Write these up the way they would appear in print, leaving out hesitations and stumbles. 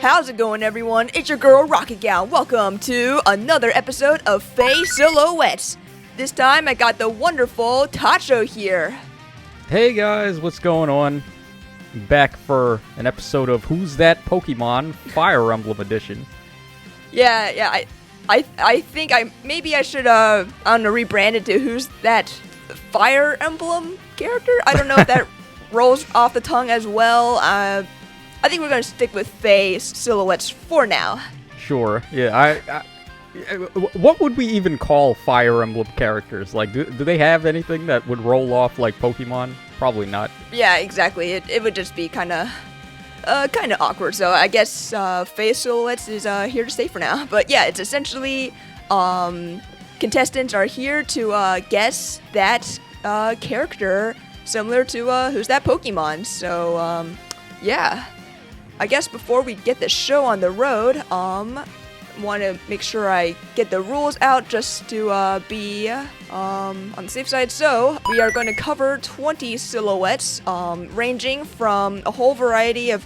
How's it going, everyone? It's your girl, Rocket Gal. Welcome to another episode of FEH Silhouettes. This time, I got the wonderful Tacho here. Hey guys, what's going on? Back for an episode of Who's That Pokemon Fire Emblem Edition. Yeah, I think maybe I should rebrand it to Who's That Fire Emblem character? I don't know if that rolls off the tongue as well. I think we're gonna stick with FEH Silhouettes for now. Sure, yeah, what would we even call Fire Emblem characters? Like, do they have anything that would roll off like Pokemon? Probably not. Yeah, exactly. It would just be kind of awkward. So I guess FEH Silhouettes is here to stay for now. But yeah, it's essentially contestants are here to guess that character similar to Who's That Pokemon. So yeah, I guess before we get the show on the road, want to make sure I get the rules out just to be on the safe side. So we are going to cover 20 silhouettes, ranging from a whole variety of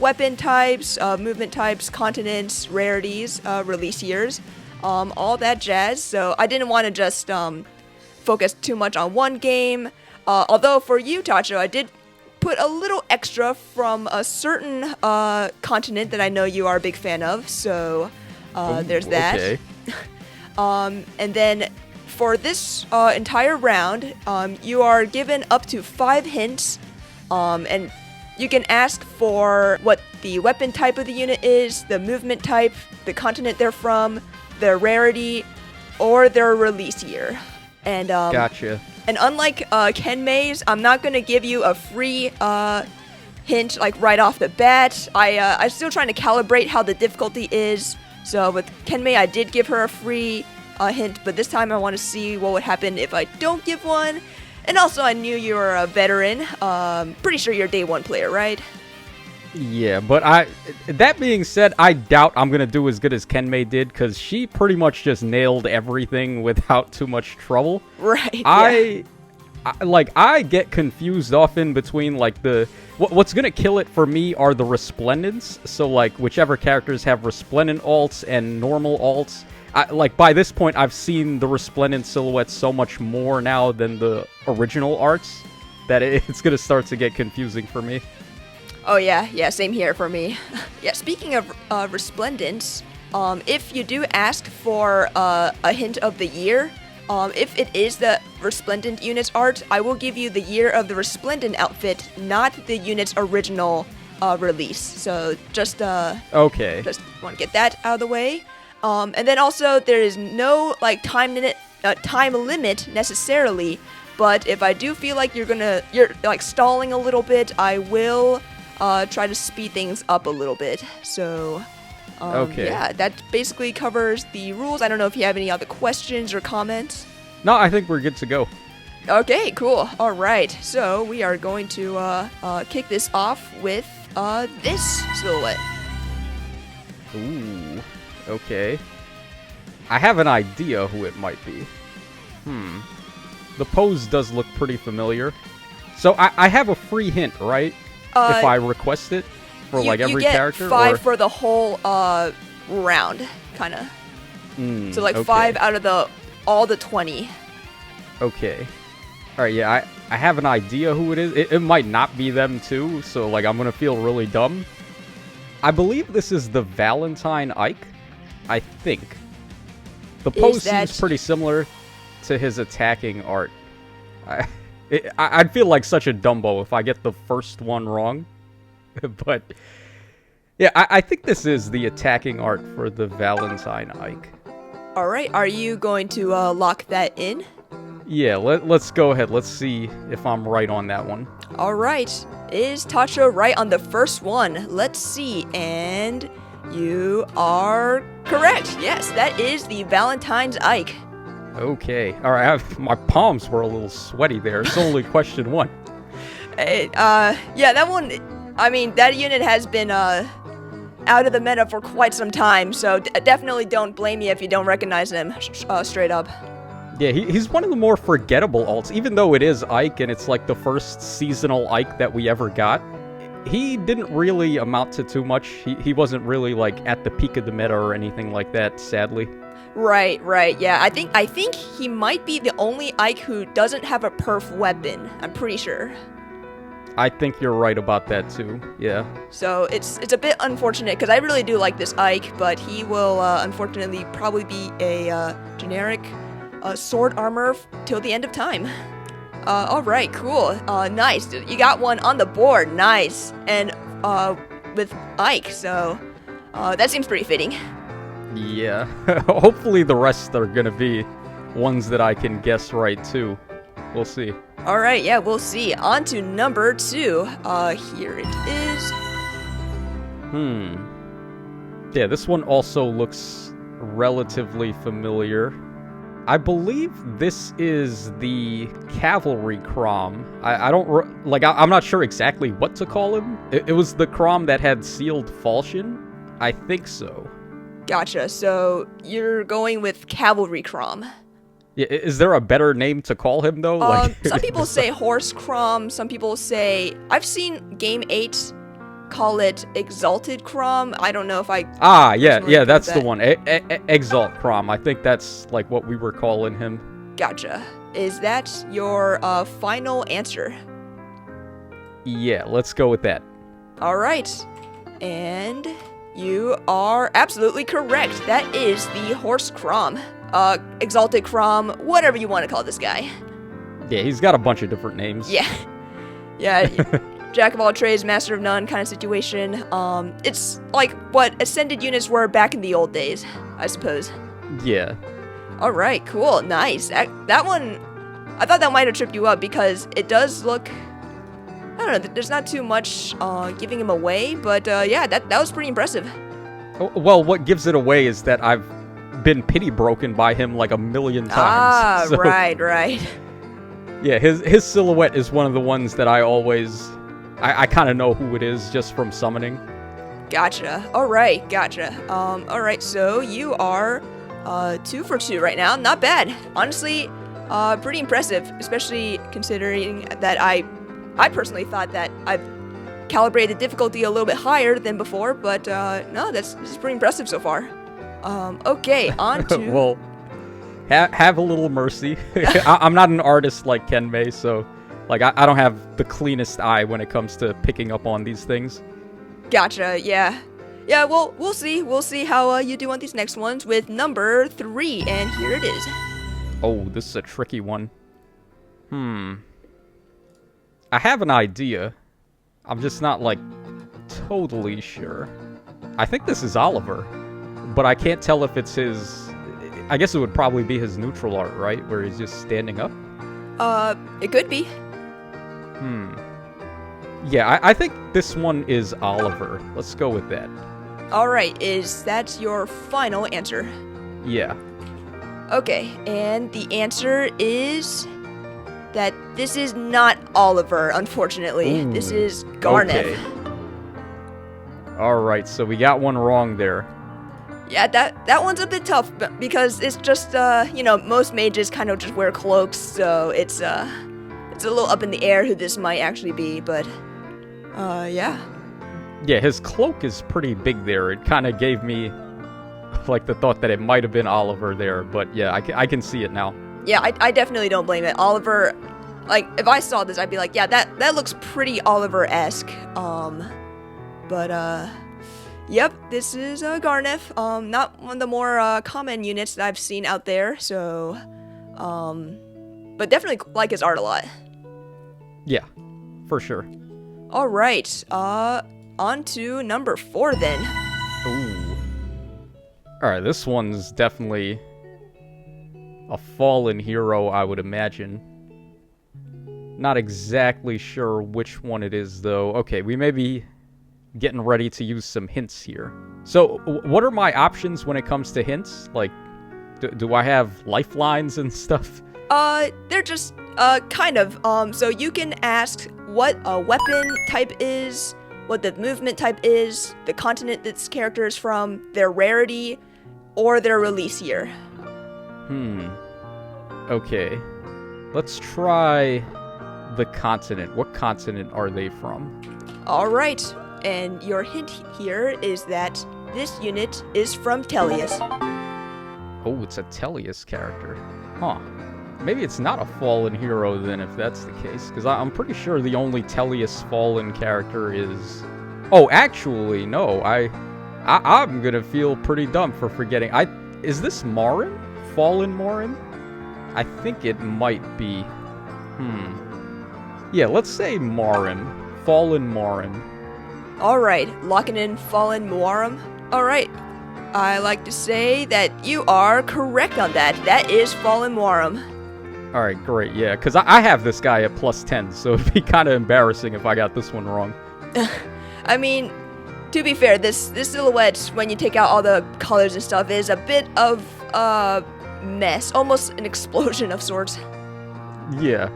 weapon types, movement types, continents, rarities, release years, all that jazz. So I didn't want to just focus too much on one game. Although for you, Tacho, I did put a little extra from a certain continent that I know you are a big fan of, so there's that. Okay. And then for this entire round, you are given up to 5 hints, and you can ask for what the weapon type of the unit is, the movement type, the continent they're from, their rarity, or their release year. And Gotcha. And unlike Ken May's, I'm not going to give you a free hint like right off the bat. I'm still trying to calibrate how the difficulty is. So with Ken May, I did give her a free hint, but this time I want to see what would happen if I don't give one. And also, I knew you were a veteran. Pretty sure you're a day 1 player, right? Yeah, but that being said, I doubt I'm going to do as good as Ken May did, because she pretty much just nailed everything without too much trouble. Right, I get confused often between, like, what's going to kill it for me are the resplendents. So, like, whichever characters have resplendent alts and normal alts. Like, by this point, I've seen the resplendent silhouettes so much more now than the original arts that it's going to start to get confusing for me. Oh yeah, same here for me. Yeah, speaking of resplendents, if you do ask for a hint of the year, if it is the resplendent unit's art, I will give you the year of the resplendent outfit, not the unit's original release. So just okay, just want to get that out of the way. And then also there is no like time limit necessarily, but if I do feel like you're like stalling a little bit, I will try to speed things up a little bit. So, okay. Yeah, that basically covers the rules. I don't know if you have any other questions or comments. No, I think we're good to go. Okay, cool. All right. So we are going to kick this off with this silhouette. Ooh, okay. I have an idea who it might be. The pose does look pretty familiar. So I have a free hint, right? If I request it for like every character? You get 5 for the whole round, kind of. So like okay. 5 out of all the 20. Okay. Alright, yeah, I have an idea who it is. It might not be them too, so like I'm gonna feel really dumb. I believe this is the Valentine Ike, I think. The pose seems pretty similar to his attacking art. I'd feel like such a Dumbo if I get the first one wrong. But, yeah, I think this is the attacking art for the Valentine Ike. Alright, are you going to lock that in? Yeah, let's go ahead. Let's see if I'm right on that one. Alright, is Tacho right on the first one? Let's see, and you are correct. Yes, that is the Valentine's Ike. Okay. All right. My palms were a little sweaty there. It's only question 1. Yeah, that one. I mean, that unit has been out of the meta for quite some time, so definitely don't blame me if you don't recognize him straight up. Yeah, he's one of the more forgettable alts, even though it is Ike and it's like the first seasonal Ike that we ever got. he didn't really amount to too much. He wasn't really, like, at the peak of the meta or anything like that, sadly. Right, yeah. I think he might be the only Ike who doesn't have a perf weapon. I'm pretty sure. I think you're right about that, too. Yeah. So it's a bit unfortunate, because I really do like this Ike, but he will, unfortunately, probably be a generic sword armor till the end of time. Alright, cool. Nice. You got one on the board. Nice. And, with Ike, so, that seems pretty fitting. Yeah. Hopefully the rest are gonna be ones that I can guess right, too. We'll see. Alright, yeah, we'll see. On to number 2. Here it is. Yeah, this one also looks relatively familiar. I believe this is the Cavalry Crom. I'm not sure exactly what to call him. It was the Crom that had sealed falchion? I think so. Gotcha, so you're going with Cavalry Crom. Yeah, is there a better name to call him, though? Some people say Horse Crom, some people say... I've seen Game 8 call it Exalted Crom. I don't know if I... Yeah, that's the one. Exalt Crom. I think that's, like, what we were calling him. Gotcha. Is that your final answer? Yeah, let's go with that. Alright. And you are absolutely correct. That is the Horse Crom. Exalted Crom, whatever you want to call this guy. Yeah, he's got a bunch of different names. Yeah. Jack of all trades, master of none kind of situation. It's like what Ascended units were back in the old days, I suppose. Yeah. Alright, cool, nice. That one, I thought that might have tripped you up because it does look... I don't know, there's not too much giving him away, but yeah, that was pretty impressive. Well, what gives it away is that I've been pity broken by him like a million times. So, right. Yeah, his silhouette is one of the ones that I always... I kind of know who it is just from summoning. Gotcha. Alright, gotcha. Alright, so you are 2 for 2 right now. Not bad. Honestly, pretty impressive, especially considering that I personally thought that I've calibrated the difficulty a little bit higher than before, but no, this is pretty impressive so far. Okay, on to... Well, have a little mercy. I'm not an artist like Ken May, so like I don't have the cleanest eye when it comes to picking up on these things. Gotcha, yeah. Yeah, well, we'll see. We'll see how you do on these next ones with number 3, and here it is. Oh, this is a tricky one. I have an idea. I'm just not, like, totally sure. I think this is Oliver, but I can't tell if it's his... I guess it would probably be his neutral art, right? Where he's just standing up? It could be. Yeah, I think this one is Oliver. Let's go with that. Alright, is that your final answer? Yeah. Okay, and the answer is... that this is not Oliver, unfortunately. Ooh, this is Garneth. Okay. Alright, so we got one wrong there. Yeah, that one's a bit tough, because it's just, most mages kind of just wear cloaks, so it's a little up in the air who this might actually be, but, yeah. Yeah, his cloak is pretty big there. It kind of gave me, like, the thought that it might have been Oliver there, but yeah, I can see it now. Yeah, I definitely don't blame it. Oliver, like, if I saw this, I'd be like, yeah, that looks pretty Oliver-esque. Yep, this is Garneth. Not one of the more common units that I've seen out there, so, but definitely like his art a lot. Yeah, for sure. Alright, on to number 4 then. Ooh. Alright, this one's definitely a fallen hero, I would imagine. Not exactly sure which one it is, though. Okay, we may be getting ready to use some hints here. So, what are my options when it comes to hints? Like, do I have lifelines and stuff? They're just, kind of. So you can ask what a weapon type is, what the movement type is, the continent this character is from, their rarity, or their release year. Okay. Let's try the continent. What continent are they from? All right, and your hint here is that this unit is from Tellius. Oh, it's a Tellius character. Huh. Maybe it's not a fallen hero then, if that's the case. Because I'm pretty sure the only Tellius fallen character is... Oh, actually, no. I'm gonna feel pretty dumb for forgetting. Is this Marin? Fallen Marin? I think it might be. Yeah, let's say Marin. Fallen Marin. Alright, locking in Fallen Muarum. Alright, I like to say that you are correct on that. That is Fallen Muarum. Alright, great, yeah, because I have this guy at plus 10, so it'd be kind of embarrassing if I got this one wrong. I mean, to be fair, this silhouette, when you take out all the colors and stuff, is a bit of a mess. Almost an explosion of sorts. Yeah.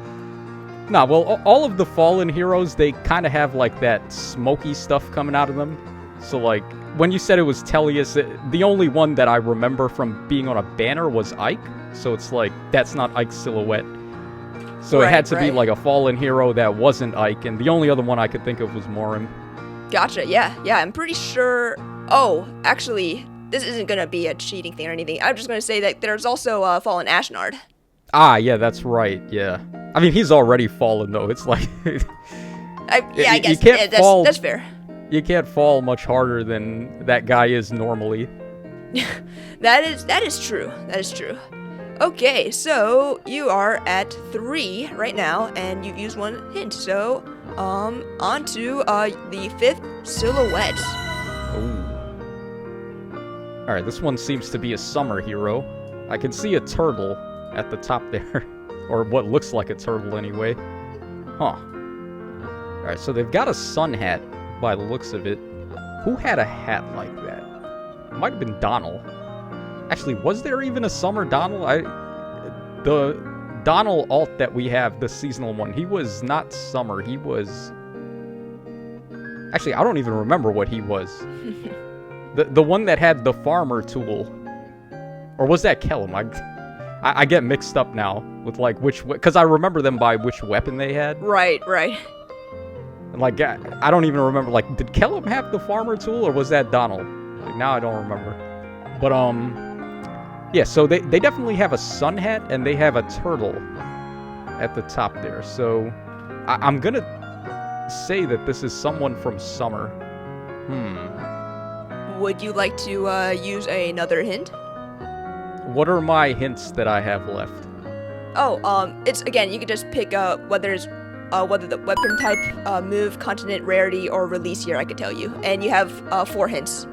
Nah, well, all of the fallen heroes, they kind of have, like, that smoky stuff coming out of them. So, like, when you said it was Tellius, the only one that I remember from being on a banner was Ike. So it's like, that's not Ike's silhouette. So it had to be, like, a fallen hero that wasn't Ike, and the only other one I could think of was Morin. Gotcha, yeah, I'm pretty sure... Oh, actually, this isn't gonna be a cheating thing or anything. I'm just gonna say that there's also Fallen Ashnard. Ah, yeah, that's right, yeah. I mean, he's already fallen, though. It's like... I guess that's fair. You can't fall much harder than that guy is normally. That is true. That is true. Okay, so you are at 3 right now, and you've used one hint. So, on to the 5th silhouette. Ooh. Alright, this one seems to be a summer hero. I can see a turtle at the top there. Or what looks like a turtle anyway. Huh. Alright, so they've got a sun hat by the looks of it. Who had a hat like that? It might have been Donald. Actually, was there even a summer Donald? The Donald alt that we have, the seasonal one, he was not summer. He was... Actually, I don't even remember what he was. The one that had the farmer tool. Or was that Kellum? I get mixed up now with, like, which... Because I remember them by which weapon they had. Right. And, like, I don't even remember, like, did Kellum have the farmer tool, or was that Donald? Like, now I don't remember. But, yeah, so they definitely have a sun hat, and they have a turtle at the top there. So, I'm gonna say that this is someone from summer. Would you like to use another hint? What are my hints that I have left? Oh, it's, again, you could just pick whether the weapon type, move, continent, rarity, or release year, I could tell you. And you have 4 hints.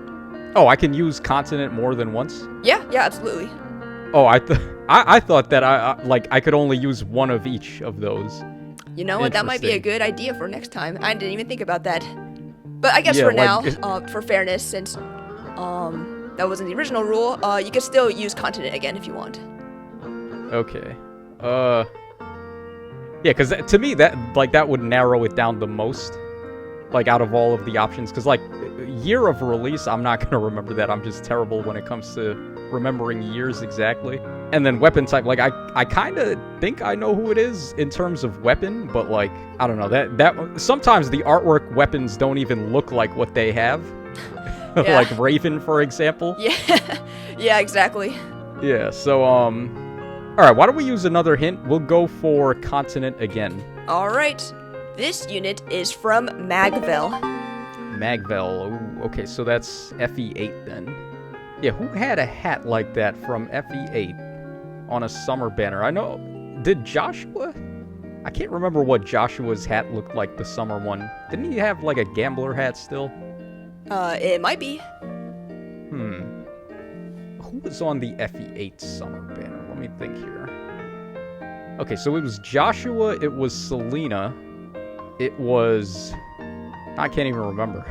Oh, I can use continent more than once? Yeah, absolutely. Oh, I thought that I could only use one of each of those. You know what? That might be a good idea for next time. I didn't even think about that. But I guess for now, for fairness, since that wasn't the original rule, you could still use continent again if you want. Okay. Yeah, because to me, that would narrow it down the most, like, out of all of the options. Because, like, year of release, I'm not going to remember that. I'm just terrible when it comes to remembering years exactly. And then weapon type, like, I kind of think I know who it is in terms of weapon, but, like, I don't know. That sometimes the artwork weapons don't even look like what they have. Yeah. Like Raven, for example. Yeah, exactly. Yeah, so, alright, why don't we use another hint? We'll go for continent again. Alright. This unit is from Magvel. Magvel. Ooh, okay, so that's FE8 then. Yeah, who had a hat like that from FE8 on a summer banner? I know... Did Joshua? I can't remember what Joshua's hat looked like, the summer one. Didn't he have, like, a gambler hat still? It might be. Who was on the FE8 summer banner? Let me think here. Okay, so it was Joshua, it was Selena, it was... I can't even remember.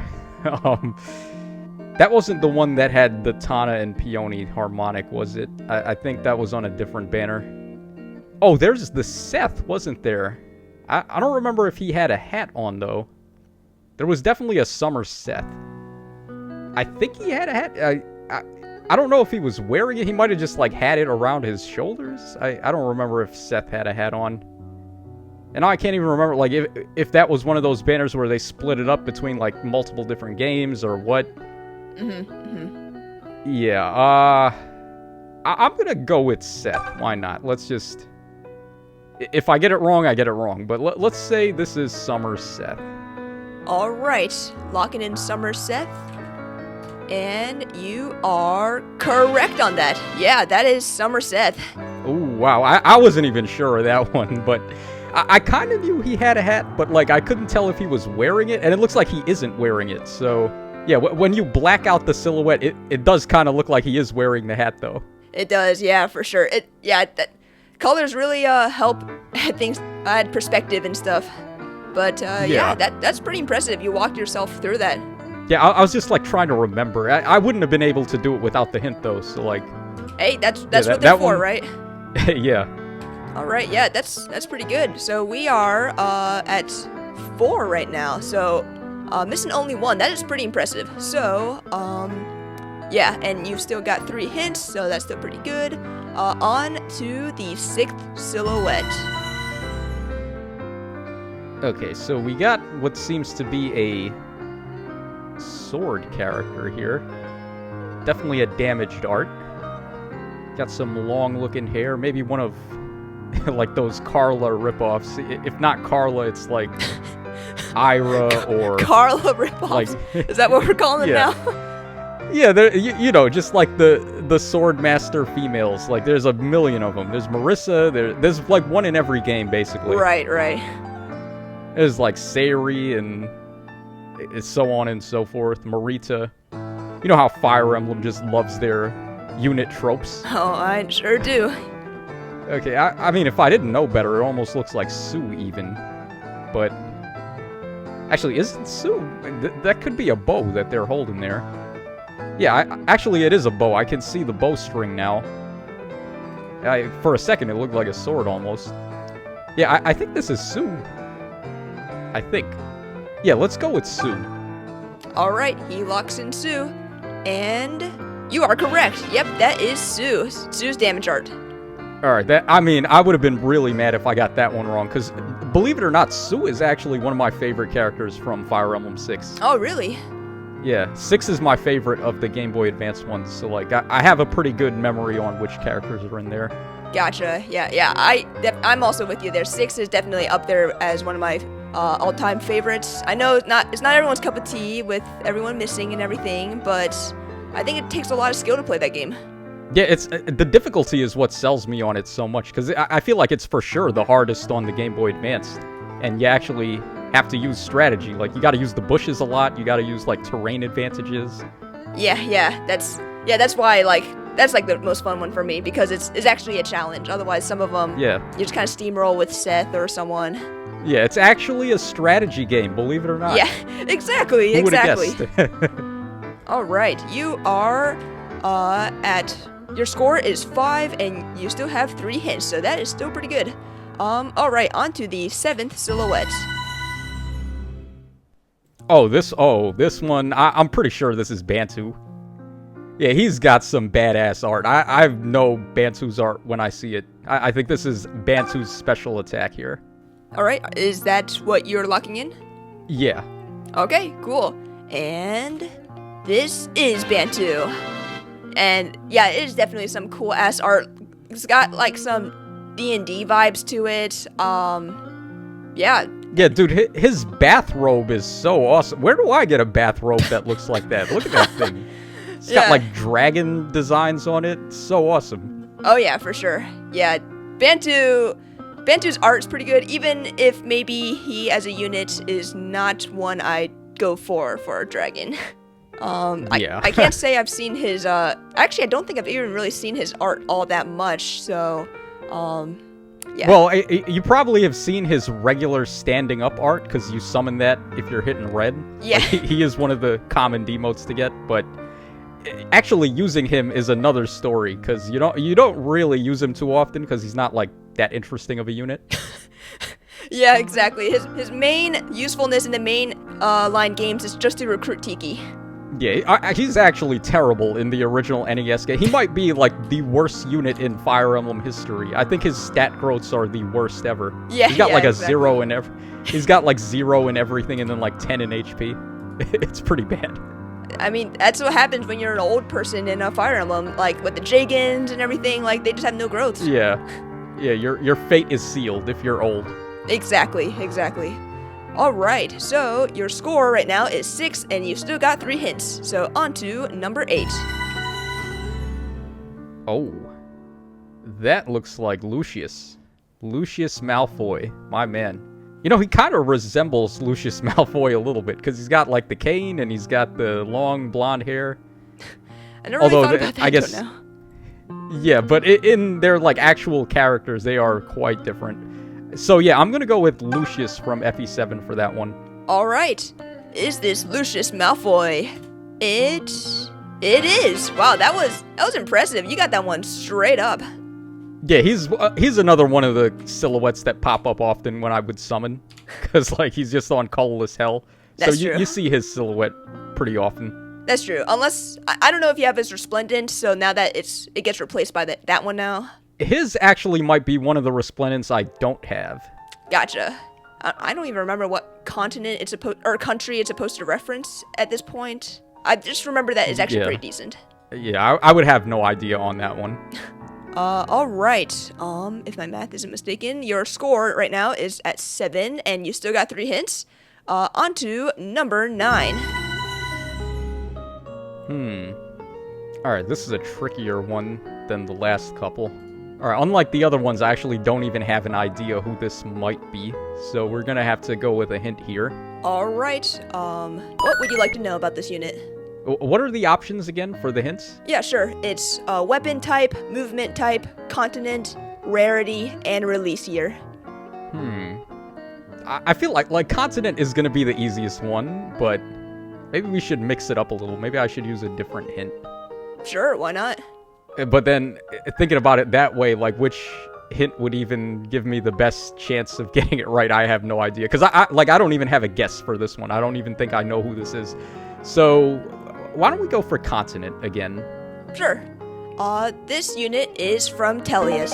That wasn't the one that had the Tana and Peony harmonic, was it? I think that was on a different banner. Oh, there's the Seth, wasn't there? I don't remember if he had a hat on, though. There was definitely a summer Seth. I think he had a hat. I don't know if he was wearing it. He might have just, like, had it around his shoulders. I don't remember if Seth had a hat on. And now I can't even remember, like, if that was one of those banners where they split it up between, like, multiple different games or what. Yeah, I'm gonna go with Seth. Why not? Let's just... If I get it wrong, I get it wrong. But let's say this is Summer Seth. Alright, locking in Summer Seth. And you are correct on that. Yeah, that is Summer Seth. Oh, wow. I wasn't even sure of that one, but I kind of knew he had a hat, but, like, I couldn't tell if he was wearing it, and it looks like he isn't wearing it, so... Yeah, when you black out the silhouette, it does kind of look like he is wearing the hat, though. It does, yeah, for sure. That colors really help things add perspective and stuff. But yeah, that's pretty impressive. You walked yourself through that. Yeah, I was just like trying to remember. I wouldn't have been able to do it without the hint, though. So like, hey, that's what they're for, right? Yeah. All right, yeah, that's pretty good. So we are at 4 right now. So missing only 1. That is pretty impressive. So yeah, and you've still got 3 hints, so that's still pretty good. On to the 6th silhouette. Okay, so we got what seems to be a sword character here. Definitely a damaged art. Got some long-looking hair, maybe one of like those Carla ripoffs. If not Carla, it's like Ira or Carla ripoffs. Like, is that what we're calling them now? Yeah, you know, just like the sword master females. Like, there's a million of them. There's Marissa. There's like one in every game, basically. Right. There's like Sayuri and so on and so forth. Marita. You know how Fire Emblem just loves their unit tropes? Oh, I sure do. Okay, I mean, if I didn't know better, it almost looks like Sue even. But actually, isn't Sue? That could be a bow that they're holding there. Yeah, actually, it is a bow. I can see the bowstring now. For a second, it looked like a sword almost. Yeah, I think this is Sue. I think. Yeah, let's go with Sue. Alright, he locks in Sue. And you are correct. Yep, that is Sue. Sue's damage art. Alright, I mean, I would have been really mad if I got that one wrong, because believe it or not, Sue is actually one of my favorite characters from Fire Emblem 6. Oh, really? Yeah, 6 is my favorite of the Game Boy Advance ones, so like, I have a pretty good memory on which characters are in there. Gotcha. Yeah. I'm also with you there. 6 is definitely up there as one of my all-time favorites. I know it's not everyone's cup of tea with everyone missing and everything, but I think it takes a lot of skill to play that game. Yeah, it's the difficulty is what sells me on it so much, because I feel like it's for sure the hardest on the Game Boy Advance, and you actually have to use strategy. Like, you got to use the bushes a lot. You got to use like terrain advantages. Yeah. That's why that's like the most fun one for me, because it's actually a challenge. Otherwise, some of them, you just kind of steamroll with Seth or someone. Yeah, it's actually a strategy game, believe it or not. Yeah, exactly. Who would have guessed? All right, you are your score is 5, and you still have 3 hints, so that is still pretty good. All right, on to the 7th silhouette. This one, I'm pretty sure this is Bantu. Yeah, he's got some badass art. I know Bantu's art when I see it. I think this is Bantu's special attack here. Alright, is that what you're locking in? Yeah. Okay, cool. And this is Bantu. And yeah, it is definitely some cool-ass art. It's got like some D&D vibes to it. Yeah. Yeah, dude, his bathrobe is so awesome. Where do I get a bathrobe that looks like that? Look at that thing. It's got like dragon designs on it. It's so awesome. Oh yeah, for sure. Yeah, Bantu's art's pretty good, even if maybe he as a unit is not one I'd go for a dragon. I can't say I've seen his actually I don't think I've even really seen his art all that much, so yeah. Well, you probably have seen his regular standing up art, because you summon that if you're hitting red. Yeah. Like, he is one of the common demotes to get, but actually using him is another story, because you don't really use him too often, because he's not like that interesting of a unit. Yeah, exactly. His main usefulness in the main line games is just to recruit Tiki. Yeah, he's actually terrible in the original NES game. He might be, like, the worst unit in Fire Emblem history. I think his stat growths are the worst ever. Yeah, He's got, yeah, like, a exactly. 0 in He's got, like, 0 in everything and then, like, 10 in HP. It's pretty bad. I mean, that's what happens when you're an old person in a Fire Emblem, like, with the Jagans and everything, like, they just have no growths. Yeah. Yeah, your fate is sealed if you're old. Exactly. Alright, so your score right now is 6, and you've still got 3 hints. So on to number 8. Oh. That looks like Lucius. Lucius Malfoy, my man. You know, he kind of resembles Lucius Malfoy a little bit, because he's got, like, the cane, and he's got the long blonde hair. I never really thought about that, I guess, now. Yeah, but in their, like, actual characters, they are quite different. So, yeah, I'm gonna go with Lucius from FE7 for that one. Alright, is this Lucius Malfoy? It is. Wow, that was impressive. You got that one straight up. Yeah, he's another one of the silhouettes that pop up often when I would summon, because, like, he's just on colorless hell. That's so true. You see his silhouette pretty often. That's true. Unless I don't know if you have his Resplendent, so now that it gets replaced by that one now. His actually might be one of the Resplendents I don't have. Gotcha. I don't even remember what continent or country it's supposed to reference at this point. I just remember that it's actually pretty decent. Yeah, I would have no idea on that one. Alright. If my math isn't mistaken, your score right now is at 7, and you still got 3 hints. On to number 9. Alright, this is a trickier one than the last couple. Alright, unlike the other ones, I actually don't even have an idea who this might be, so we're gonna have to go with a hint here. Alright, what would you like to know about this unit? What are the options again for the hints? Yeah, sure. It's weapon type, movement type, continent, rarity, and release year. I feel like continent is gonna be the easiest one, but maybe we should mix it up a little. Maybe I should use a different hint. Sure, why not? But then, thinking about it that way, like, which hint would even give me the best chance of getting it right, I have no idea. Because, I don't even have a guess for this one. I don't even think I know who this is. So, why don't we go for continent again? Sure. This unit is from Tellius.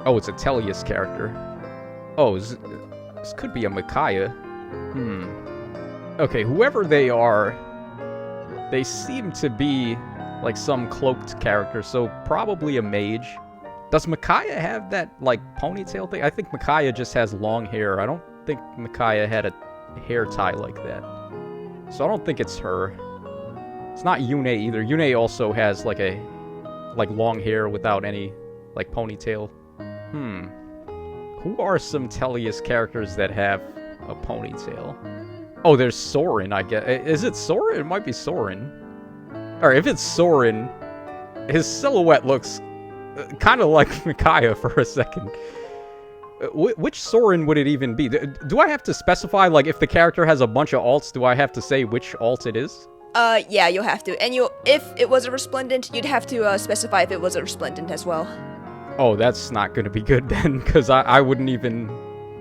Oh, it's a Tellius character. Oh, this could be a Micaiah. Okay, whoever they are, they seem to be like some cloaked character, so probably a mage. Does Micaiah have that, like, ponytail thing? I think Micaiah just has long hair. I don't think Micaiah had a hair tie like that. So I don't think it's her. It's not Yune either. Yune also has, like, long hair without any, like, ponytail. Who are some Tellius characters that have a ponytail? Oh, there's Soren, I guess. Is it Soren? It might be Soren. Alright, if it's Soren, his silhouette looks kind of like Micaiah for a second. Which Soren would it even be? Do I have to specify, like, if the character has a bunch of alts, do I have to say which alt it is? Yeah, you'll have to. And if it was a Resplendent, you'd have to specify if it was a Resplendent as well. Oh, that's not going to be good then, because I wouldn't even...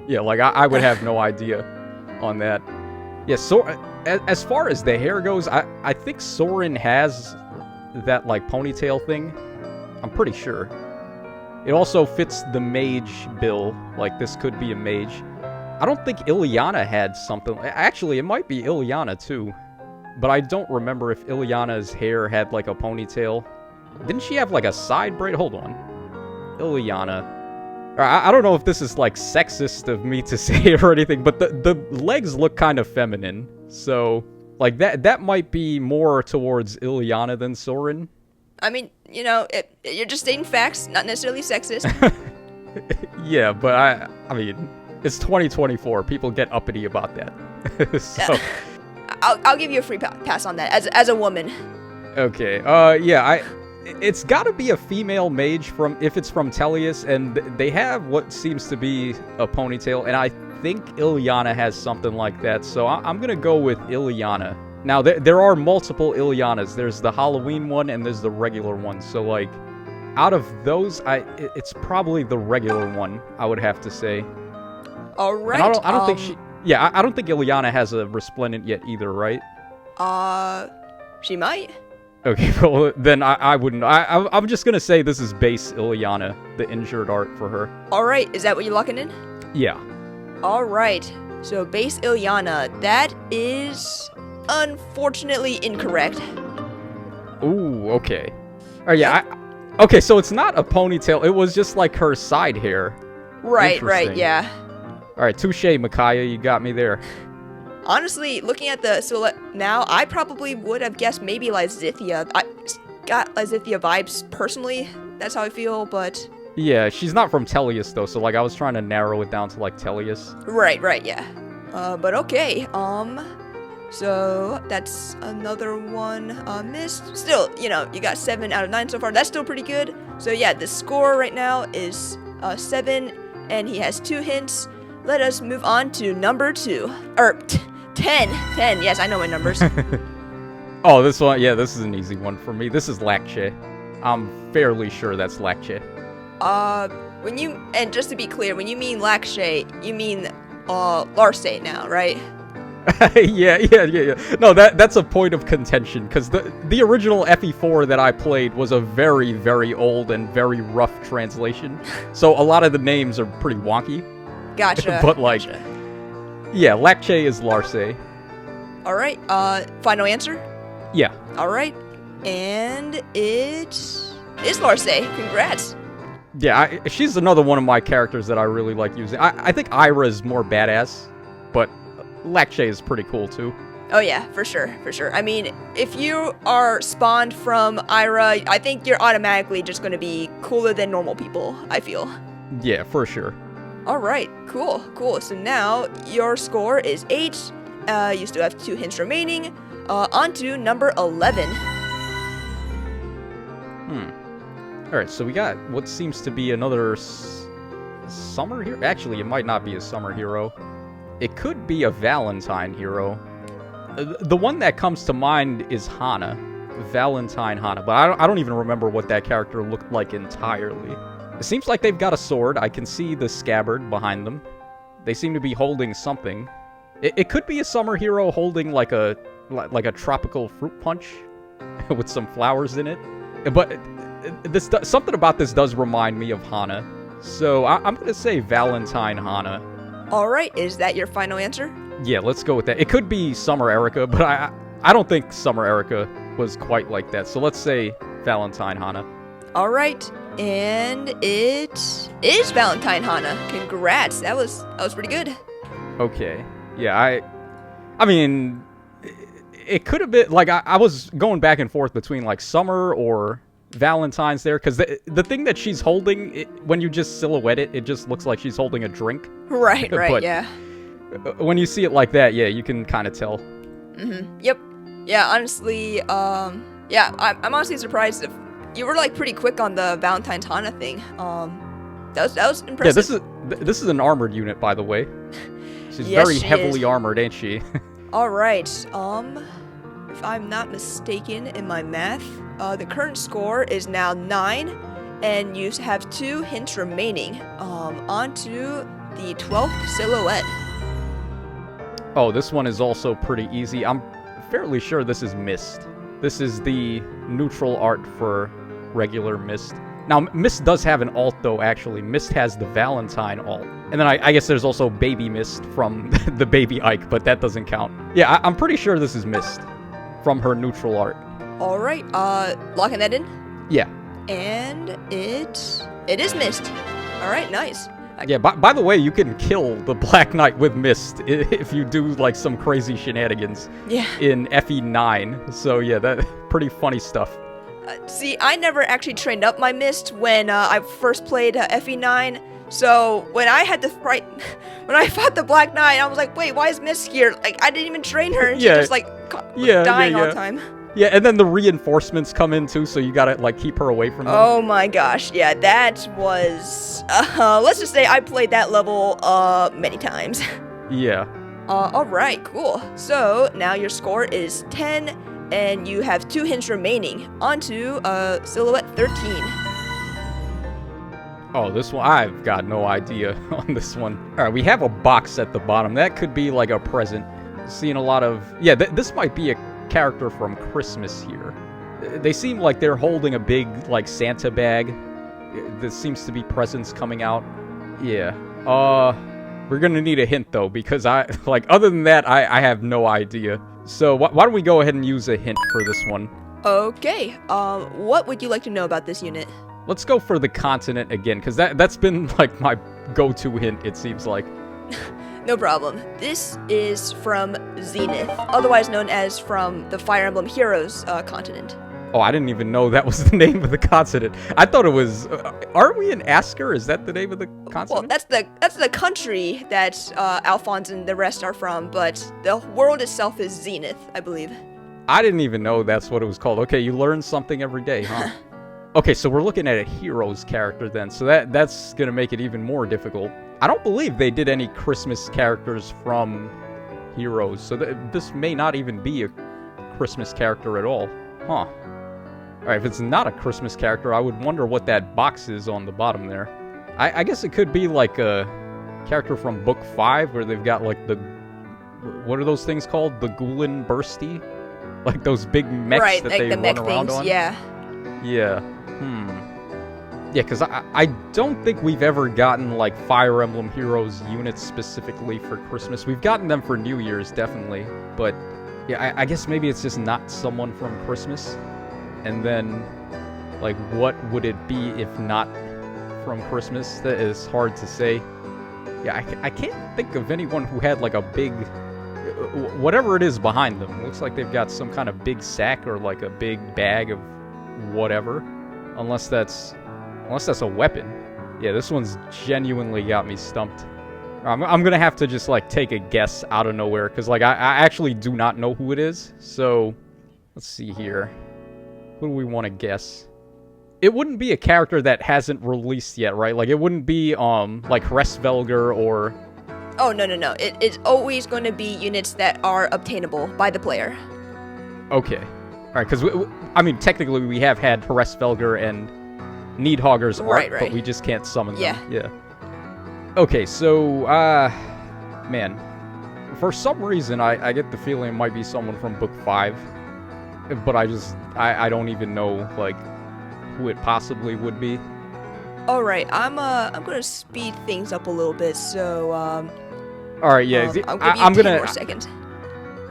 Yeah, like, I would have no idea on that. Yeah, so as far as the hair goes, I think Soren has that, like, ponytail thing. I'm pretty sure. It also fits the mage bill. Like, this could be a mage. I don't think Ileana had something. Actually, it might be Ileana, too. But I don't remember if Ileana's hair had, like, a ponytail. Didn't she have, like, a side braid? Hold on. Ileana. I don't know if this is, like, sexist of me to say or anything, but the legs look kind of feminine. So, like, that might be more towards Ileana than Soren. I mean, you know, you're just stating facts, not necessarily sexist. Yeah, but I mean, it's 2024. People get uppity about that. So, I'll give you a free pass on that as a woman. Okay. Yeah. It's got to be a female mage if it's from Tellius, and they have what seems to be a ponytail, and I think Ileana has something like that. So I'm gonna go with Ileana. Now there are multiple Ileanas. There's the Halloween one and there's the regular one. So, like, out of those, it's probably the regular one, I would have to say. All right. And I don't think she. Yeah, I don't think Ileana has a Resplendent yet either, right? She might. Okay, well, then I wouldn't. I'm just gonna say this is base Ileana, the injured art for her. Alright, is that what you're locking in? Yeah. Alright, so base Ileana, that is unfortunately incorrect. Ooh, okay. Oh, yeah, okay, so it's not a ponytail, it was just like her side hair. Right, Interesting. yeah. Alright, touche, Micaiah, you got me there. Honestly, looking at the silhouette now, I probably would have guessed maybe Lysithea. I got Lysithea vibes personally, that's how I feel, but... Yeah, she's not from Tellius, though, so, like, I was trying to narrow it down to, like, Tellius. Right, yeah. But okay, so that's another one missed. Still, you know, you got 7 out of 9 so far. That's still pretty good. So yeah, the score right now is 7, and he has 2 hints. Let us move on to number 2. Or 10. Yes, I know my numbers. Oh, this one, yeah, this is an easy one for me. This is Lacche. I'm fairly sure that's Lacche. And just to be clear, when you mean Lacche, you mean Larse now, right? yeah. No, that's a point of contention, because the original FE4 that I played was a very, very old and very rough translation. So a lot of the names are pretty wonky. Gotcha. But, like, yeah, Lacche is Larse. Alright, final answer? Yeah. Alright, and it is Larse. Congrats. Yeah, she's another one of my characters that I really like using. I think Ira is more badass, but Lacche is pretty cool too. Oh yeah, for sure. I mean, if you are spawned from Ira, I think you're automatically just going to be cooler than normal people, I feel. Yeah, for sure. Alright, cool. So now, your score is 8. You still have 2 hints remaining. On to number 11. Alright, so we got what seems to be another summer hero. Actually, it might not be a summer hero. It could be a Valentine hero. The one that comes to mind is Hana. Valentine Hana. But I don't even remember what that character looked like entirely. It seems like they've got a sword. I can see the scabbard behind them. They seem to be holding something. It could be a summer hero holding like a tropical fruit punch with some flowers in it. But something about this does remind me of Hana. So I'm going to say Valentine Hana. Alright, is that your final answer? Yeah, let's go with that. It could be Summer Erica, but I don't think Summer Erica was quite like that. So let's say Valentine Hana. Alright, and it is Valentine Hana. Congrats, that was pretty good. Okay. Yeah, I mean, it could have been, like, I was going back and forth between, like, Summer or Valentine's there, because the thing that she's holding, when you just silhouette it, it just looks like she's holding a drink. Right, but yeah. When you see it like that, yeah, you can kind of tell. Yep. Yeah, honestly, yeah, I'm honestly surprised if you were, like, pretty quick on the Valentine's Hana thing. That was impressive. Yeah, this is an armored unit, by the way. She's yes, very she heavily is. armored, ain't she? Alright, if I'm not mistaken in my math, the current score is now 9, and you have 2 hints remaining. On to the 12th silhouette. Oh, this one is also pretty easy. I'm fairly sure this is Mist. This is the neutral art for regular Mist. Now, Mist does have an alt, though, actually. Mist has the Valentine alt. And then I guess there's also Baby Mist from the Baby Ike, but that doesn't count. Yeah, I'm pretty sure this is Mist from her neutral art. Alright, locking that in? Yeah. And it is Mist. Alright, nice. Yeah, by the way, you can kill the Black Knight with Mist if you do, like, some crazy shenanigans in FE9. So, yeah, that pretty funny stuff. See, I never actually trained up my Mist when I first played FE9. So when I had to fight, when I fought the Black Knight, I was like, wait, why is Mist here? Like, I didn't even train her, and she just like dying all the time. Yeah, and then the reinforcements come in too, so you gotta like keep her away from them. Oh my gosh, yeah, that was. Let's just say I played that level many times. Yeah. All right, cool. So now your score is 10. And you have 2 hints remaining. On to silhouette 13. Oh, this one, I've got no idea on this one. All right, we have a box at the bottom. That could be like a present. Seeing a lot of... Yeah, this might be character from Christmas here. They seem like they're holding a big, like, Santa bag. There seems to be presents coming out. Yeah. We're gonna need a hint, though, because other than that, I have no idea. So, why don't we go ahead and use a hint for this one? Okay, what would you like to know about this unit? Let's go for the continent again, because that's been, like, my go-to hint, it seems like. No problem. This is from Zenith, otherwise known as from the Fire Emblem Heroes continent. Oh, I didn't even know that was the name of the continent. I thought it was... aren't we in Asker? Is that the name of the continent? Well, that's the country that Alphonse and the rest are from, but the world itself is Zenith, I believe. I didn't even know that's what it was called. Okay, you learn something every day, huh? Okay, so we're looking at a Heroes character then, so that's gonna make it even more difficult. I don't believe they did any Christmas characters from Heroes, so this may not even be a Christmas character at all. Huh. Alright, if it's not a Christmas character, I would wonder what that box is on the bottom there. I guess it could be like a character from Book 5, where they've got like the... What are those things called? The Gulen Bursty? Like those big mechs that they run around on? Yeah. Yeah. Yeah, because I don't think we've ever gotten, like, Fire Emblem Heroes units specifically for Christmas. We've gotten them for New Year's, definitely. But, yeah, I guess maybe it's just not someone from Christmas. And then, like, what would it be if not from Christmas? That is hard to say. Yeah, I can't think of anyone who had, like, a big... Whatever it is behind them. Looks like they've got some kind of big sack or, like, a big bag of whatever. Unless that's a weapon. Yeah, this one's genuinely got me stumped. I'm gonna have to just, like, take a guess out of nowhere, because, like, I actually do not know who it is. So, let's see here. Who do we want to guess? It wouldn't be a character that hasn't released yet, right? Like, it wouldn't be, like, Hresvelger or... Oh, no. It's always going to be units that are obtainable by the player. Okay. Alright, because, I mean, technically we have had Hresvelger and Needhogger's art, but we just can't summon them. Yeah. Okay, so, man. For some reason, I get the feeling it might be someone from Book 5. But I don't even know, like, who it possibly would be. Alright, I'm gonna speed things up a little bit, so, Alright, yeah. I'll give you 10 more seconds.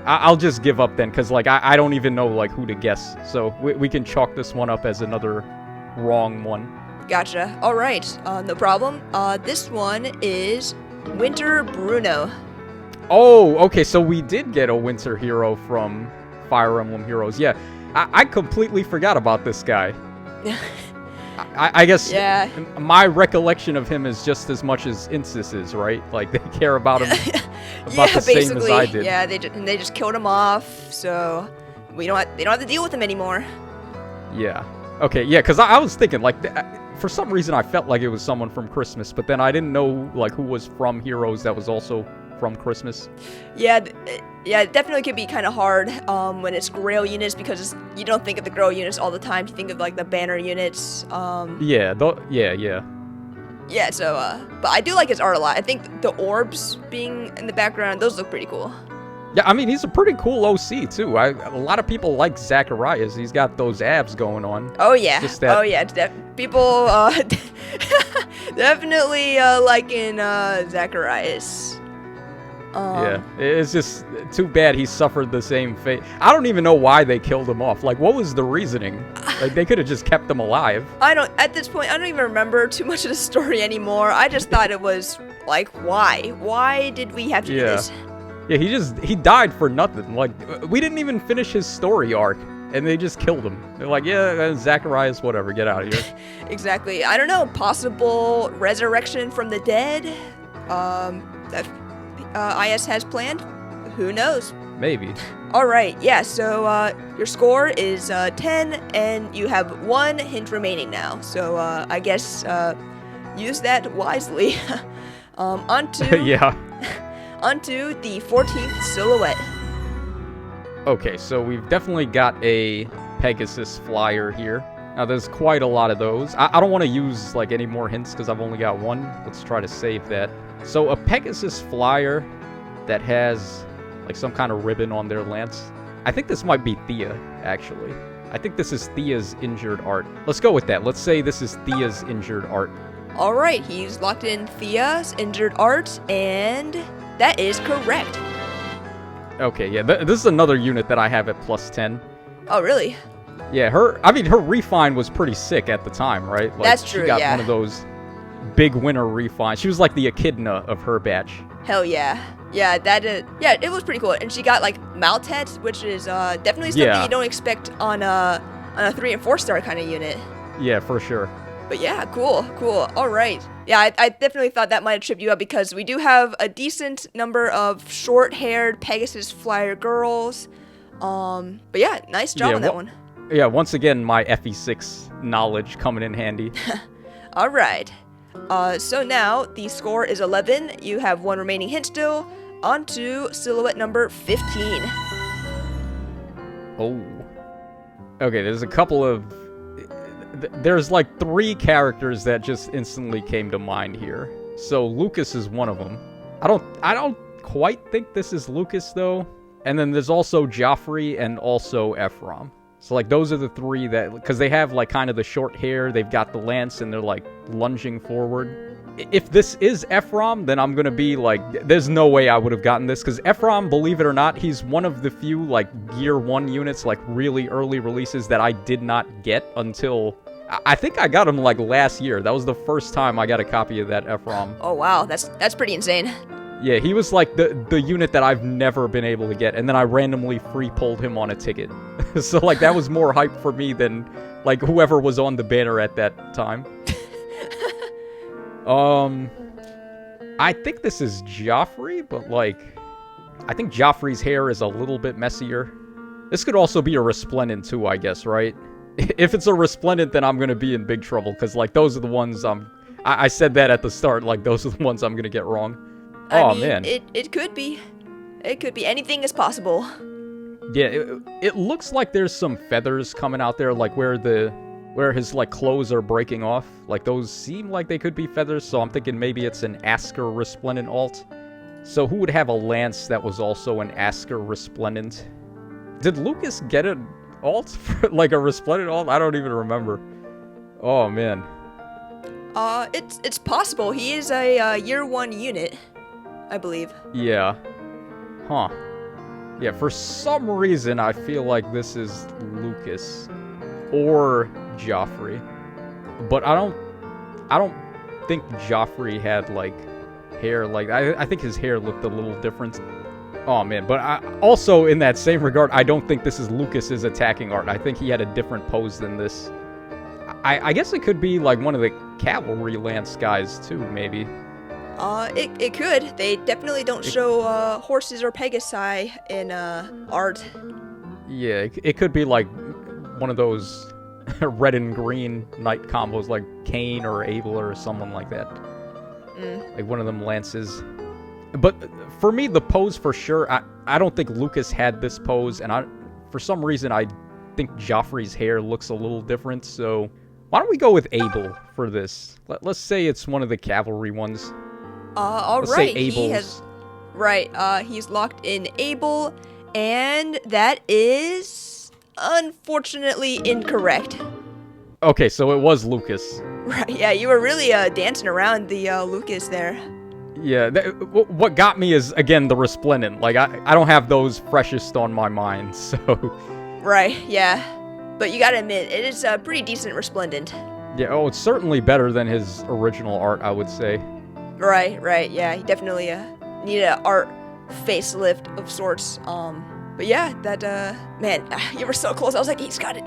I'll just give up then, because, like, I don't even know, like, who to guess. So we can chalk this one up as another wrong one. Gotcha. Alright, no problem. This one is Winter Bruno. Oh, okay, so we did get a Winter hero from Fire Emblem Heroes. Yeah, I completely forgot about this guy. I guess my recollection of him is just as much as Insis's, right? Like, they care about him about the same as I did. Yeah, they just killed him off, so they don't have to deal with him anymore. Yeah. Okay, yeah, because I was thinking, like, for some reason I felt like it was someone from Christmas, but then I didn't know, like, who was from Heroes that was also from Christmas. Yeah, it definitely could be kind of hard when it's Grail units, because you don't think of the Grail units all the time. You think of, like, the banner units. Yeah, so, but I do like his art a lot. I think the orbs being in the background, those look pretty cool. Yeah, I mean, he's a pretty cool OC, too. A lot of people like Zacharias. He's got those abs going on. Oh, yeah. People definitely liking Zacharias. Yeah, it's just too bad he suffered the same fate. I don't even know why they killed him off. Like, what was the reasoning? Like, they could have just kept him alive. At this point, I don't even remember too much of the story anymore. I just thought it was, like, why? Why did we have to do this? Yeah, he died for nothing. Like, we didn't even finish his story arc, and they just killed him. They're like, yeah, Zacharias, whatever, get out of here. Exactly. I don't know, possible resurrection from the dead? That IS has planned? Who knows? Maybe. Alright, yeah, so your score is 10, and you have 1 hint remaining now. So I guess use that wisely. Onto the 14th silhouette. Okay, so we've definitely got a Pegasus flyer here. Now, there's quite a lot of those. I don't want to use, like, any more hints because I've only got 1. Let's try to save that. So, a Pegasus flyer that has, like, some kind of ribbon on their lance. I think this might be Thea, actually. I think this is Thea's injured art. Let's go with that. Let's say this is Thea's injured art. Alright, he's locked in Thea's injured art, and that is correct. Okay, yeah, this is another unit that I have at plus 10. Oh, really? Yeah, her refine was pretty sick at the time, right? Like, That's true, she got yeah. one of those big winner refines. She was like the echidna of her batch. Hell yeah. Yeah, it was pretty cool. And she got like Maltet, which is definitely something you don't expect on a 3 and 4 star kind of unit. Yeah, for sure. But yeah, cool. All right. Yeah, I definitely thought that might have tripped you up because we do have a decent number of short-haired Pegasus Flyer girls. But yeah, nice job on that one. Yeah, once again, my FE6 knowledge coming in handy. All right. So now the score is 11. You have one remaining hint still. On to silhouette number 15. Oh. Okay, there's a couple of... There's like 3 characters that just instantly came to mind here. So Lucas is one of them. I don't quite think this is Lucas though. And then there's also Joffrey and also Ephraim. So like those are the 3 that, because they have like kind of the short hair, they've got the lance and they're like lunging forward. If this is Ephraim, then I'm gonna be like, there's no way I would have gotten this, because Ephraim, believe it or not, he's one of the few like Gear 1 units, like really early releases that I did not get until, I think I got him like last year. That was the first time I got a copy of that Ephraim. Oh wow, that's pretty insane. Yeah, he was like the unit that I've never been able to get, and then I randomly free pulled him on a ticket. So like that was more hype for me than like whoever was on the banner at that time. I think this is Joffrey, but like I think Joffrey's hair is a little bit messier. This could also be a Resplendent too, I guess, right? If it's a Resplendent, then I'm gonna be in big trouble, because like those are the ones I said that at the start, like those are the ones I'm gonna get wrong. I mean, man. It could be. It could be. Anything is possible. Yeah, it looks like there's some feathers coming out there, like where his like clothes are breaking off. Like those seem like they could be feathers, so I'm thinking maybe it's an Asker Resplendent alt. So who would have a lance that was also an Asker Resplendent? Did Lucas get an alt for like a Resplendent alt? I don't even remember. Oh man. It's possible. He is a year 1 unit, I believe. Yeah. Huh. Yeah, for some reason, I feel like this is Lucas. Or Joffrey. But I don't think Joffrey had, like, hair. Like, I think his hair looked a little different. Oh, man. But also, in that same regard, I don't think this is Lucas's attacking art. I think he had a different pose than this. I guess it could be, like, one of the cavalry lance guys, too, maybe. It could. They definitely don't show horses or Pegasi in art. Yeah, it could be like one of those red and green knight combos, like Kane or Abel or someone like that. Like one of them lances. But for me, the pose for sure, I don't think Lucas had this pose, and for some reason I think Joffrey's hair looks a little different. So why don't we go with Abel for this? Let's say it's one of the cavalry ones. All Let's right. say Abel's. He's locked in Abel, and that is unfortunately incorrect. Okay, so it was Lucas. Right, yeah, you were really dancing around the Lucas there. Yeah, what got me is, again, the Resplendent. Like, I don't have those freshest on my mind, so... Right, yeah. But you gotta admit, it is a pretty decent Resplendent. Yeah, oh, it's certainly better than his original art, I would say. Right, yeah, he definitely needed an art facelift of sorts. But yeah, that, man, you were so close. I was like, he's got it,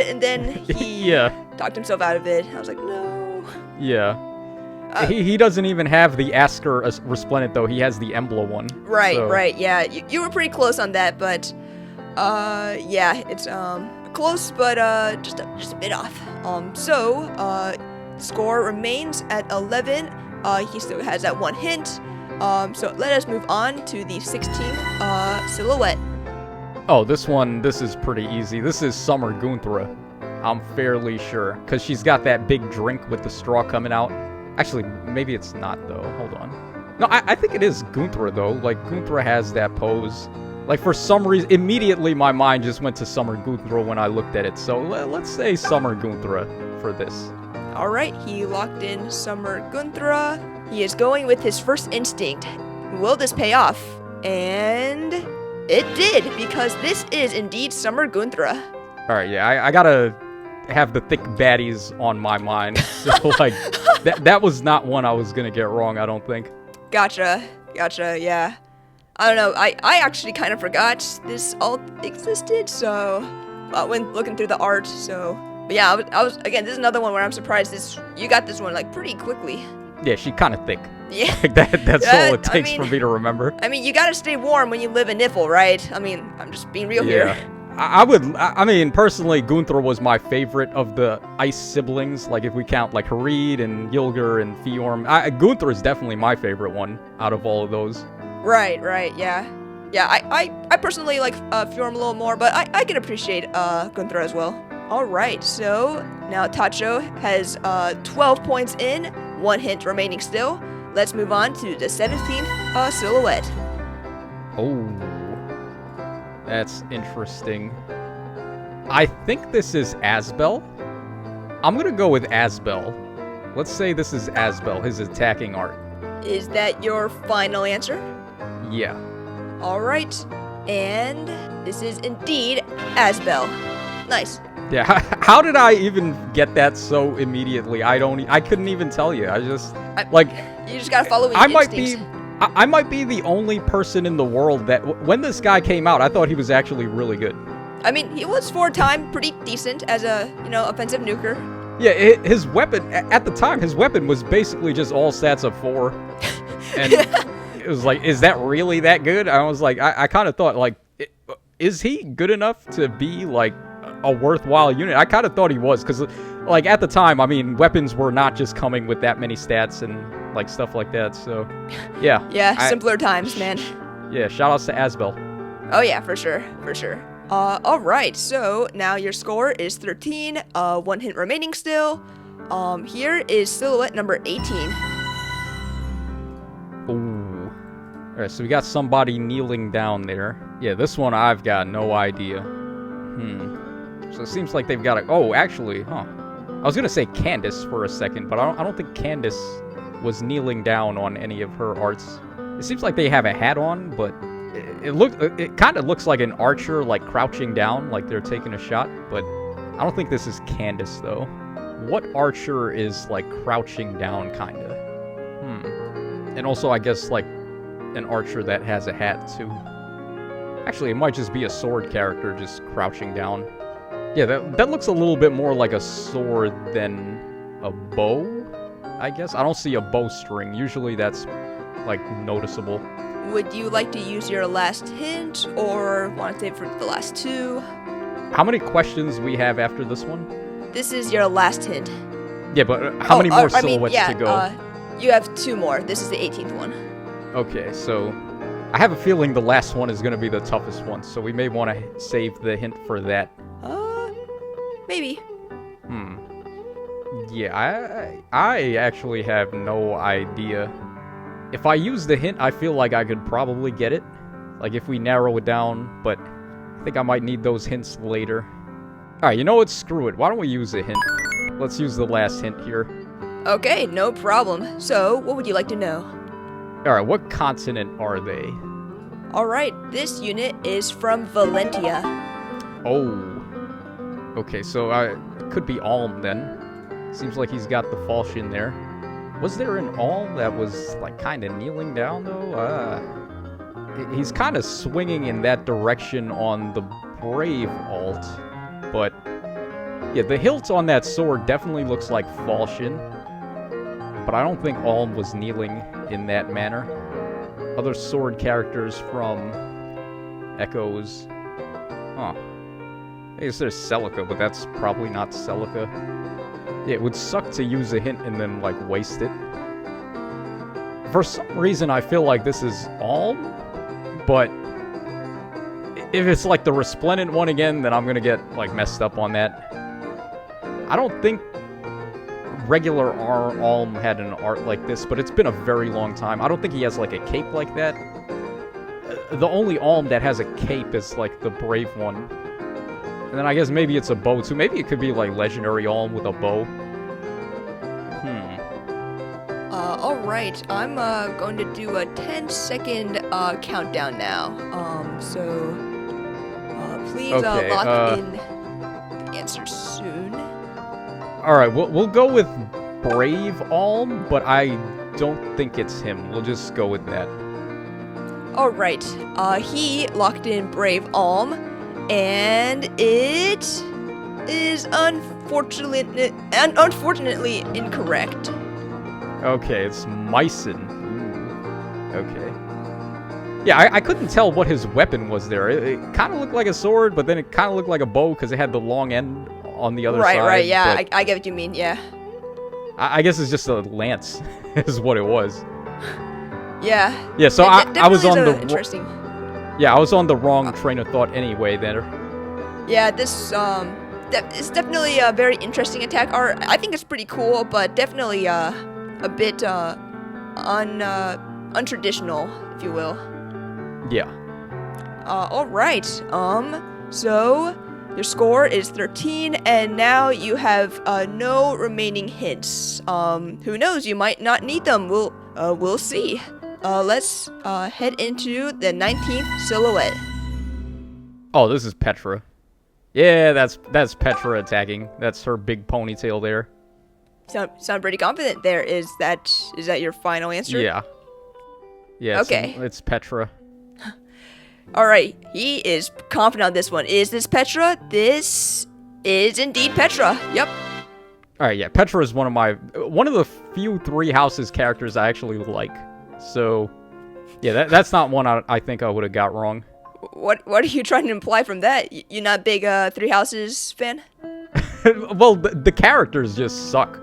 and then he talked himself out of it. I was like, no. Yeah. He doesn't even have the Asker Resplendent, though. He has the Emblem one. Right, yeah. You were pretty close on that, but, yeah, it's, close, but, just a bit off. Score remains at 11. He still has that one hint. So let us move on to the 16th silhouette. Oh, this is pretty easy. This is Summer Gunthra. I'm fairly sure, because she's got that big drink with the straw coming out. Actually, maybe it's not, though. Hold on. No, I think it is Gunthra, though. Like, Gunthra has that pose. Like, for some reason, immediately my mind just went to Summer Gunthra when I looked at it. So let's say Summer Gunthra for this. Alright, he locked in Summer Gunthra. He is going with his first instinct. Will this pay off? And it did, because this is indeed Summer Gunthra. Alright, yeah, I gotta have the thick baddies on my mind. So, like, that was not one I was gonna get wrong, I don't think. Gotcha, yeah. I don't know, I actually kind of forgot this alt existed, so, when looking through the art, so, but yeah, I was again, this is another one where I'm surprised you got this one, like, pretty quickly. Yeah, she's kind of thick. Yeah. Like, that's all it takes for me to remember. I mean, you gotta stay warm when you live in Nifl, right? I mean, I'm just being real here. I mean, personally, Gunthra was my favorite of the ice siblings. Like, if we count, like, Harid and Ylgr and Fjorm. Gunthra is definitely my favorite one out of all of those. Right, yeah. Yeah, I personally like Fjorm a little more, but I can appreciate Gunthra as well. Alright, so now Tacho has 12 points in, 1 hint remaining still. Let's move on to the 17th silhouette. Oh, that's interesting. I think this is Asbel. I'm gonna go with Asbel. Let's say this is Asbel, his attacking art. Is that your final answer? Yeah. Alright, and this is indeed Asbel. Nice. Yeah, how did I even get that so immediately? I couldn't even tell you. You just gotta follow your instincts. I might be the only person in the world that, when this guy came out, I thought he was actually really good. I mean, he was for a time pretty decent as a, offensive nuker. Yeah, his weapon, at the time, his weapon was basically just all stats of 4. And it was like, is that really that good? I was like, I kind of thought, like, is he good enough to be, like, a worthwhile unit? I kind of thought he was, because, like, at the time, I mean, weapons were not just coming with that many stats and, like, stuff like that, so, yeah. Yeah, simpler times, man. Yeah, shoutouts to Asbel. Oh yeah, for sure. Alright, so now your score is 13, 1 hint remaining still. Here is silhouette number 18. Ooh. Alright, so we got somebody kneeling down there. Yeah, this one I've got no idea. So it seems like they've got a... Oh, actually, I was gonna say Candace for a second, but I don't think Candace was kneeling down on any of her arts. It seems like they have a hat on, but it kind of looks like an archer, like, crouching down, like they're taking a shot, but I don't think this is Candace, though. What archer is, like, crouching down, kinda? And also, I guess, like, an archer that has a hat, too. Actually, it might just be a sword character just crouching down. Yeah, that looks a little bit more like a sword than a bow, I guess. I don't see a bowstring. Usually that's, like, noticeable. Would you like to use your last hint, or want to save for the last 2? How many questions we have after this one? This is your last hint. Yeah, but how many more silhouettes to go? You have 2 more. This is the 18th one. Okay, so I have a feeling the last one is going to be the toughest one, so we may want to save the hint for that. Maybe. Yeah, I actually have no idea. If I use the hint, I feel like I could probably get it. Like, if we narrow it down, but I think I might need those hints later. Alright, you know what? Screw it. Why don't we use a hint? Let's use the last hint here. Okay, no problem. So, what would you like to know? Alright, what continent are they? Alright, this unit is from Valentia. Oh. Okay, so it could be Alm then. Seems like he's got the falchion there. Was there an Alm that was, like, kind of kneeling down, though? He's kind of swinging in that direction on the Brave alt, but yeah, the hilt on that sword definitely looks like falchion, but I don't think Alm was kneeling in that manner. Other sword characters from Echoes. I guess there's Celica, but that's probably not Celica. Yeah, it would suck to use a hint and then, like, waste it. For some reason, I feel like this is Alm, but if it's, like, the Resplendent one again, then I'm gonna get, like, messed up on that. I don't think regular Alm had an art like this, but it's been a very long time. I don't think he has, like, a cape like that. the only Alm that has a cape is like the brave one. And then I guess maybe it's a bow too. Maybe it could be like legendary Alm with a bow. Alright, I'm going to do a 10-second countdown now. Please Okay, lock in the answer soon. Alright, we'll go with Brave Alm, but I don't think it's him. We'll just go with that. Alright, he locked in Brave Alm, and it is unfortunately incorrect. Okay, it's Myson. Ooh. Okay. Yeah, I couldn't tell what his weapon was there. It kind of looked like a sword, but then it kind of looked like a bow because it had the long end on the other side. Right, yeah, I get what you mean, yeah. I guess it's just a lance, is what it was. Yeah. Yeah, so I was on the interesting. Yeah, I was on the wrong train of thought anyway there. Yeah, this it's definitely a very interesting attack art. I think it's pretty cool, but definitely a bit untraditional, if you will. Yeah. All right. So your score is 13, and now you have no remaining hints. Who knows? You might not need them. We'll see. Let's head into the 19th silhouette. Oh, this is Petra. Yeah, that's Petra attacking. That's her big ponytail there. Sound pretty confident there. Is that your final answer? Yeah. Yeah. Okay. It's Petra. All right. He is confident on this one. Is this Petra? This is indeed Petra. Yep. All right. Yeah. Petra is one of the few Three Houses characters I actually like. So, yeah, that's not one I think I would have got wrong. What are you trying to imply from that? You're not a big Three Houses fan? Well, the characters just suck.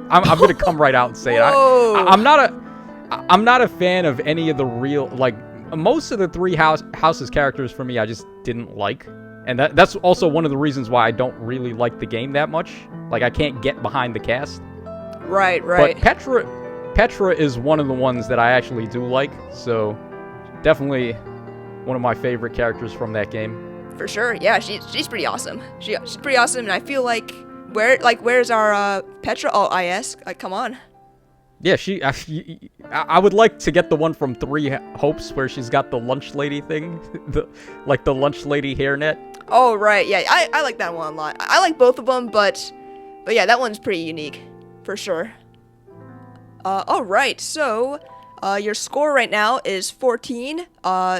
I'm gonna come right out and say it. I'm not a fan of any of the real, like, most of the Three Houses characters for me I just didn't like, and that's also one of the reasons why I don't really like the game that much. Like, I can't get behind the cast. Right. But Petra is one of the ones that I actually do like, so definitely one of my favorite characters from that game. For sure, yeah, she's pretty awesome. She's pretty awesome, and I feel like where's our Petra? Oh, I ask, like, come on. Yeah, I would like to get the one from Three Hopes where she's got the lunch lady thing, the lunch lady hairnet. Oh right, yeah, I like that one a lot. I like both of them, but yeah, that one's pretty unique, for sure. All right, so your score right now is 14.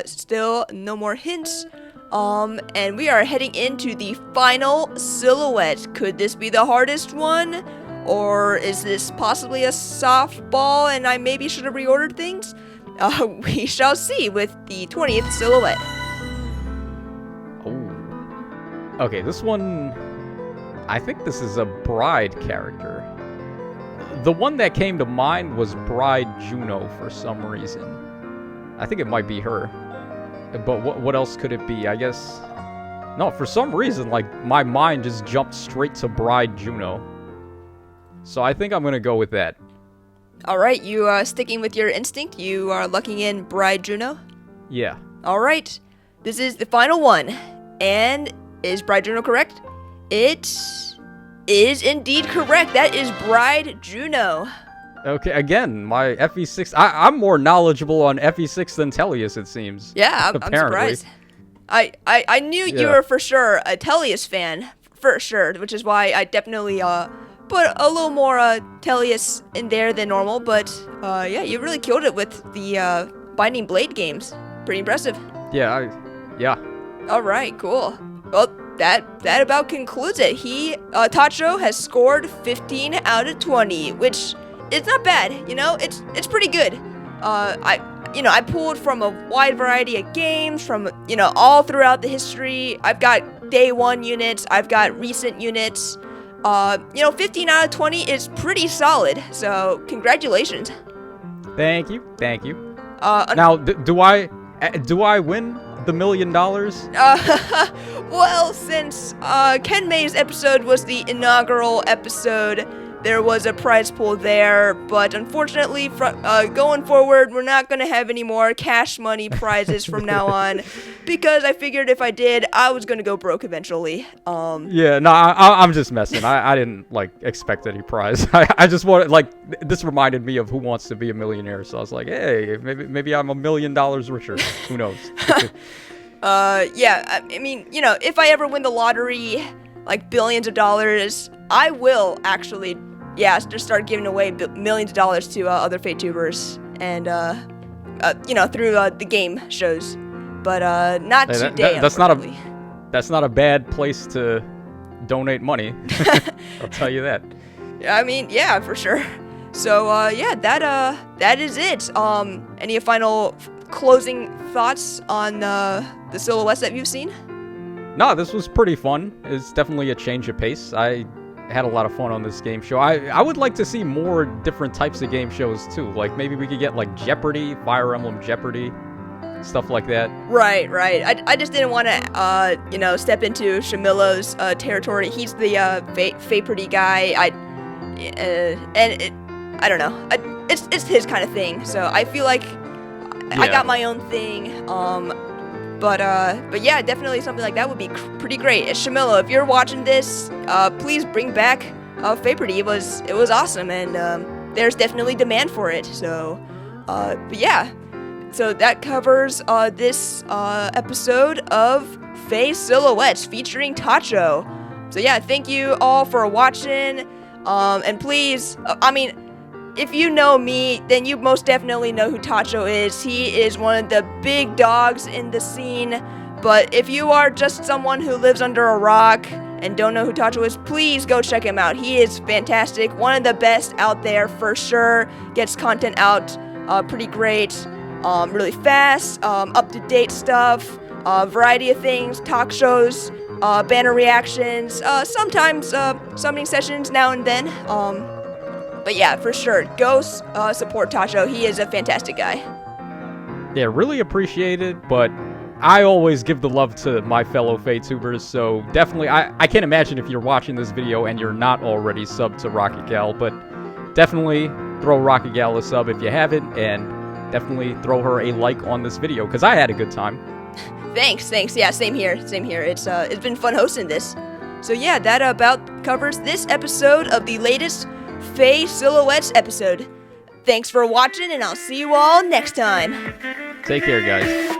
Still no more hints. And we are heading into the final silhouette. Could this be the hardest one? Or is this possibly a softball and I maybe should have reordered things? We shall see with the 20th silhouette. Oh. Okay, this one, I think this is a Bride character. The one that came to mind was Bride Juno for some reason. I think it might be her. But what else could it be? I guess... No, for some reason, like, my mind just jumped straight to Bride Juno. So I think I'm gonna go with that. Alright, you are sticking with your instinct. You are lucking in Bride Juno? Yeah. Alright, this is the final one. And is Bride Juno correct? It is indeed correct. That is Bride Juno. Okay, again, my FE6... I'm more knowledgeable on FE6 than Tellius, it seems. Yeah, I'm surprised. I knew you were for sure a Tellius fan, for sure, which is why I definitely put a little more Tellius in there than normal, but yeah, you really killed it with the Binding Blade games. Pretty impressive. Yeah, yeah. Alright, cool. Well, that about concludes it. Tacho has scored 15 out of 20, which... It's not bad, you know. It's pretty good. I pulled from a wide variety of games from all throughout the history. I've got day one units. I've got recent units. 15 out of 20 is pretty solid. So congratulations. Thank you. Now, do I win the $1 million? Well, since Ken May's episode was the inaugural episode. there was a prize pool there, but unfortunately, going forward, we're not going to have any more cash money prizes from now on, because I figured if I did, I was going to go broke eventually. Yeah, no, I'm just messing. I didn't, like, expect any prize. I just wanted, like, this reminded me of Who Wants to Be a Millionaire, so I was like, hey, maybe I'm $1 million richer. Who knows? Yeah, I mean, you know, if I ever win the lottery, like billions of dollars, I will actually, just start giving away millions of dollars to other FEH and, you know, through the game shows. But not today, that's not a bad place to donate money. I'll tell you that. I mean, yeah, for sure. So, yeah, that is it. Any final closing thoughts on the silhouettes that you've seen? No, this was pretty fun. It's definitely a change of pace. I had a lot of fun on this game show. I would like to see more different types of game shows too. Like maybe we could get like Jeopardy, Fire Emblem Jeopardy, stuff like that. Right. I just didn't want to, you know, step into Shamilo's territory. He's the Faperty guy. I don't know. It's his kind of thing. So I feel like I got my own thing. But yeah, definitely something like that would be pretty great. Shamilo, if you're watching this, please bring back Faperty. It was awesome, and there's definitely demand for it. So, but yeah, so that covers this episode of FEH Silhouettes featuring Tacho. So yeah, thank you all for watching, and please, I mean, if you know me, then you most definitely know who Tacho is. He is one of the big dogs in the scene. But if you are just someone who lives under a rock and don't know who Tacho is, please go check him out. He is fantastic. One of the best out there for sure. Gets content out pretty great, really fast, up-to-date stuff, variety of things, talk shows, banner reactions, sometimes summoning sessions now and then. But yeah, for sure, go support Tacho. He is a fantastic guy. Yeah, really appreciate it, but I always give the love to my fellow FEHtubers, so definitely, I can't imagine if you're watching this video and you're not already subbed to Rocket Gal, but definitely throw Rocket Gal a sub if you haven't, and definitely throw her a like on this video, because I had a good time. Thanks. Yeah, same here. It's been fun hosting this. So yeah, that about covers this episode of the latest FEH Silhouettes episode. Thanks for watching, and I'll see you all next time. Take care, guys.